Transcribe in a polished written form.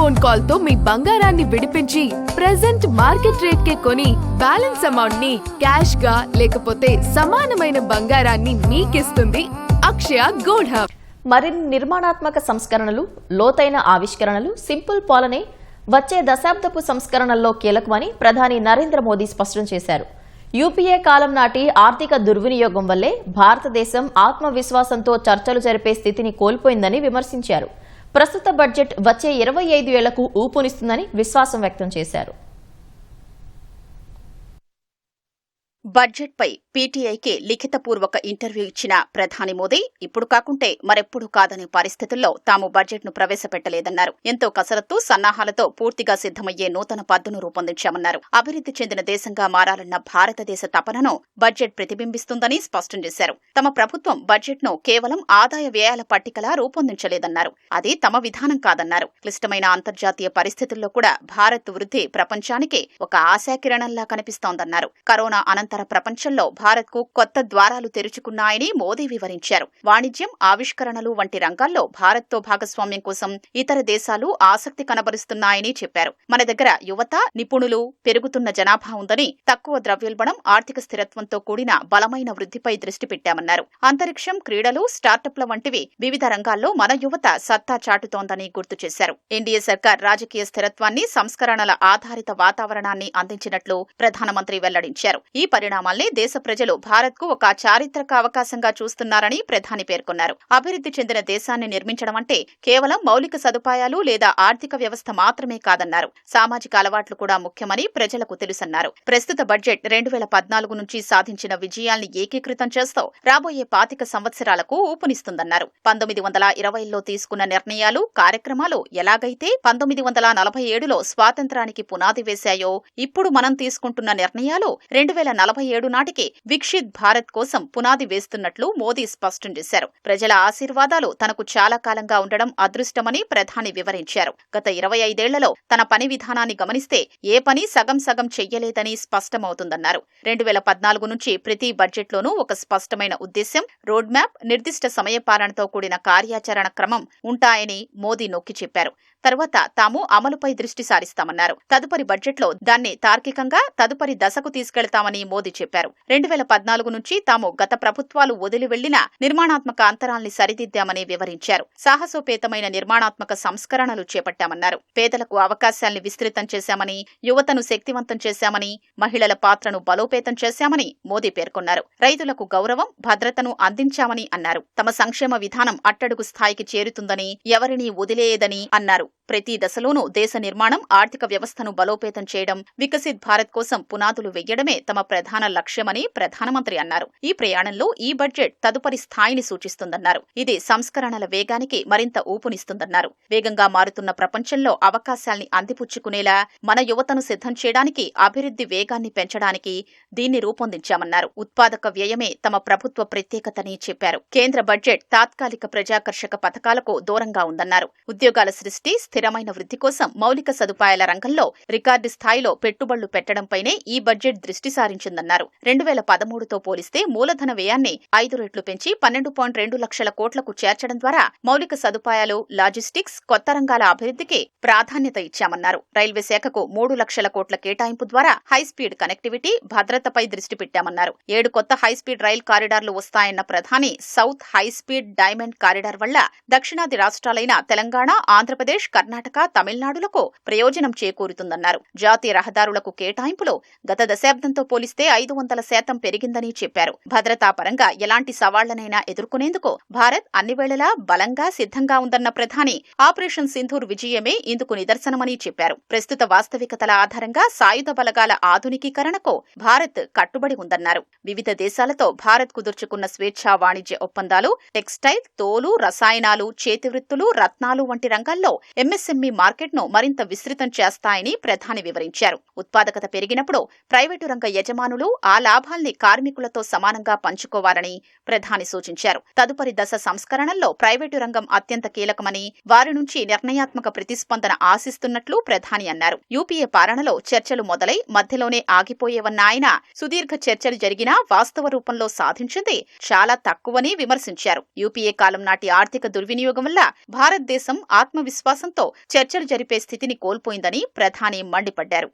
Phone call తో మీ బంగారాన్ని విడిపించి ప్రెజెంట్ మార్కెట్ రేట్ కే కొని బ్యాలెన్స్ అమౌంట్ ని క్యాష్ గా లేకపోతే సమానమైన బంగారాన్ని మీకిస్తుంది అక్షయ గోల్డ్ హబ్. మరిన్ని నిర్మాణాత్మక సంస్కరణలు, లోతైన ఆవిష్కరణలు, సింపుల్ పాలనే వచ్చే దశాబ్దపు సంస్కరణల్లో కీలకమని ప్రధాని నరేంద్ర మోదీ స్పష్టం చేశారు. యూపీఏ కాలం నాటి ఆర్థిక దుర్వినియోగం వల్లే భారతదేశం ఆత్మవిశ్వాసంతో చర్చలు జరిపే స్థితిని కోల్పోయిందని విమర్శించారు. ప్రస్తుత బడ్జెట్ వచ్చే 25 ఏళ్లకు ఊపునిస్తుందని విశ్వాసం వ్యక్తం చేశారు. బడ్జెట్ పై పీటీఐకి లిఖితపూర్వక ఇంటర్వ్యూ ఇచ్చిన ప్రధాని మోదీ ఇప్పుడు కాకుంటే మరెప్పుడు కాదనే పరిస్థితుల్లో తాము బడ్జెట్ ను ప్రవేశపెట్టలేదన్నారు. ఎంతో కసరత్తు, సన్నాహాలతో పూర్తిగా సిద్దమయ్యే నూతన పద్దును రూపొందించామన్నారు. అభివృద్ధి చెందిన దేశంగా మారాలన్న భారతదేశ తపనను బడ్జెట్ ప్రతిబింబిస్తుందని స్పష్టం చేశారు. తమ ప్రభుత్వం బడ్జెట్ ను కేవలం ఆదాయ వ్యయాల పట్టికలా రూపొందించలేదన్నారు. అది తమ విధానం కాదన్నారు. క్లిష్టమైన అంతర్జాతీయ పరిస్థితుల్లో కూడా భారత్ వృద్ధి ప్రపంచానికి ఒక ఆశాకిరణంలా కనిపిస్తోందన్నారు. కరోనా అనంతర ప్రపంచంలో భారత్ కు కొత్త ద్వారాలు తెరుచుకున్నాయని మోదీ వివరించారు. వాణిజ్యం, ఆవిష్కరణలు వంటి రంగాల్లో భారత్తో భాగస్వామ్యం కోసం ఇతర దేశాలు ఆసక్తి కనబరుస్తున్నాయని చెప్పారు. మన దగ్గర యువత, నిపుణులు, పెరుగుతున్న జనాభా ఉందని, తక్కువ ద్రవ్యోల్బణం, ఆర్థిక స్థిరత్వంతో కూడిన బలమైన వృద్ధిపై దృష్టి పెట్టామన్నారు. అంతరిక్షం, క్రీడలు, స్టార్టప్ల వంటివి వివిధ రంగాల్లో మన యువత సత్తా చాటుతోందని గుర్తు చేశారు. ఎన్డీఏ సర్కార్ రాజకీయ స్థిరత్వాన్ని, సంస్కరణల ఆధారిత వాతావరణాన్ని అందించినట్లు ప్రధానమంత్రి వెల్లడించారు. ఈ పరిణామాల్ని దేశ ప్రజలు భారత్ కు ఒక చారిత్రక అవకాశంగా చూస్తున్నారని ప్రధాని పేర్కొన్నారు. అభివృద్ధి చెందిన దేశాన్ని నిర్మించడం అంటే కేవలం మౌలిక సదుపాయాలు లేదా ఆర్థిక వ్యవస్థ మాత్రమే కాదన్నారు. సామాజిక అలవాట్లు కూడా ముఖ్యమని ప్రజలకు తెలుసన్నారు. ప్రస్తుత బడ్జెట్ 2014 నుంచి సాధించిన విజయాల్ని ఏకీకృతం చేస్తూ రాబోయే 25 సంవత్సరాలకు ఊపునిస్తుందన్నారు. 1920లో తీసుకున్న నిర్ణయాలు, కార్యక్రమాలు ఎలాగైతే 1947లో స్వాతంత్రానికి పునాది వేశాయో, ఇప్పుడు మనం తీసుకుంటున్న నిర్ణయాలు 2047 నాటికి వికసిత్ భారత్ కోసం పునాది వేస్తున్నట్లు మోదీ స్పష్టం చేశారు. ప్రజల ఆశీర్వాదాలు తనకు చాలా కాలంగా ఉండడం అదృష్టమని ప్రధాని వివరించారు. గత 25 ఏళ్లలో తన పని విధానాన్ని గమనిస్తే ఏ పని సగం సగం చెయ్యలేదని స్పష్టమవుతుందన్నారు. 2014 నుంచి ప్రతి బడ్జెట్లోనూ ఒక స్పష్టమైన ఉద్దేశ్యం, రోడ్ మ్యాప్, నిర్దిష్ట సమయపాలనతో కూడిన కార్యాచరణ క్రమం ఉంటాయని మోదీ నొక్కి చెప్పారు. తర్వాత తాము అమలుపై దృష్టి సారిస్తామన్నారు. తదుపరి బడ్జెట్లో దాన్ని తార్కికంగా తదుపరి దశకు తీసుకెళ్తామని మోదీ చెప్పారు. 2014 నుంచి తాము గత ప్రభుత్వాలు వదిలి వెళ్లిన నిర్మాణాత్మక అంతరాల్ని సరిదిద్దామని వివరించారు. సాహసోపేతమైన నిర్మాణాత్మక సంస్కరణలు చేపట్టామన్నారు. పేదలకు అవకాశాల్ని విస్తృతం చేశామని, యువతను శక్తివంతం చేశామని, మహిళల పాత్రను బలోపేతం చేశామని మోదీ పేర్కొన్నారు. రైతులకు గౌరవం, భద్రతను అందించామని అన్నారు. తమ సంక్షేమ విధానం అట్టడుగు స్థాయికి చేరుతుందని, ఎవరినీ వదిలేయదని అన్నారు. ప్రతి దశలోనూ దేశ నిర్మాణం, ఆర్థిక వ్యవస్థను బలోపేతం చేయడం, వికసిత్ భారత్ కోసం పునాదులు వెయ్యడమే తమ ప్రధాన లక్ష్యమని ప్రధానమంత్రి అన్నారు. ఈ ప్రయాణంలో ఈ బడ్జెట్ తదుపరి స్థాయిని సూచిస్తుందన్నారు. ఇది సంస్కరణల వేగానికి మరింత ఊపునిస్తుందన్నారు. వేగంగా మారుతున్న ప్రపంచంలో అవకాశాల్ని అందిపుచ్చుకునేలా మన యువతను సిద్ధం చేయడానికి, అభివృద్ధి వేగాన్ని పెంచడానికి దీన్ని రూపొందించామన్నారు. ఉత్పాదక వ్యయమే తమ ప్రభుత్వ ప్రత్యేకతని చెప్పారు. కేంద్ర బడ్జెట్ తాత్కాలిక ప్రజాకర్షక పథకాలకు దూరంగా ఉందన్నారు. ఉద్యోగాల సృష్టి, స్థిరమైన వృద్ధి కోసం మౌలిక సదుపాయాల రంగంలో రికార్డు స్థాయిలో పెట్టుబడులు పెట్టడంపైనే ఈ బడ్జెట్ దృష్టి సారించిందన్నారు. 2013తో పోలిస్తే మూలధన వ్యయాన్ని 5 రెట్లు పెంచి 12.2 లక్షల కోట్లకు చేర్చడం ద్వారా మౌలిక సదుపాయాలు, లాజిస్టిక్స్, కొత్త రంగాల అభివృద్ధికి ప్రాధాన్యత ఇచ్చామన్నారు. రైల్వే శాఖకు 3 లక్షల కోట్ల కేటాయింపు ద్వారా హైస్పీడ్ కనెక్టివిటీ, భద్రతపై దృష్టి పెట్టామన్నారు. 7 కొత్త హైస్పీడ్ రైల్ కారిడార్లు వస్తాయన్న ప్రధాని సౌత్ హైస్పీడ్ డైమండ్ కారిడార్ వల్ల దక్షిణాది రాష్ట్రాలైన తెలంగాణ, ఆంధ్రప్రదేశ్, కర్ణాటక, తమిళనాడులకు ప్రయోజనం చేకూరుతుందన్నారు. జాతీయ రహదారులకు కేటాయింపులు గత దశాబ్దంతో పోలిస్తే 500% పెరిగిందని చెప్పారు. భద్రతా పరంగా ఎలాంటి సవాళ్లనైనా ఎదుర్కొనేందుకు భారత్ అన్ని వేళలా బలంగా సిద్ధంగా ఉందన్న ప్రధాని ఆపరేషన్ సింధూర్ విజయమే ఇందుకు నిదర్శనమని చెప్పారు. ప్రస్తుత వాస్తవికతల ఆధారంగా సాయుధ బలగాల ఆధునికీకరణకు భారత్ కట్టుబడి ఉందన్నారు. వివిధ దేశాలతో భారత్ కుదుర్చుకున్న స్వేచ్ఛా వాణిజ్య ఒప్పందాలు టెక్స్టైల్, తోలు, రసాయనాలు, చేతివృత్తులు, రత్నాలు వంటి రంగాల్లో ఎంఎస్ఎంఈ మార్కెట్ను మరింత విస్తృతం చేస్తాయని ప్రధాని వివరించారు. ఉత్పాదకత పెరిగినప్పుడు ప్రైవేటు రంగ యజమానులు ప్రభుత్వాలు ఆ లాభాల్ని కార్మికులతో సమానంగా పంచుకోవాలని ప్రధాని సూచించారు. తదుపరి దశ సంస్కరణల్లో ప్రైవేటు రంగం అత్యంత కీలకమని, వారి నుంచి నిర్ణయాత్మక ప్రతిస్పందన ఆశిస్తున్నట్లు ప్రధాని అన్నారు. యూపీఏ పాలనలో చర్చలు మొదలై మధ్యలోనే ఆగిపోయేవన్న ఆయన, సుదీర్ఘ చర్చలు జరిగినా వాస్తవ రూపంలో సాధించింది చాలా తక్కువని విమర్శించారు. యూపీఏ కాలం నాటి ఆర్థిక దుర్వినియోగం వల్ల భారతదేశం ఆత్మవిశ్వాసంతో చర్చలు జరిపే స్థితిని కోల్పోయిందని ప్రధాని మండిపడ్డారు.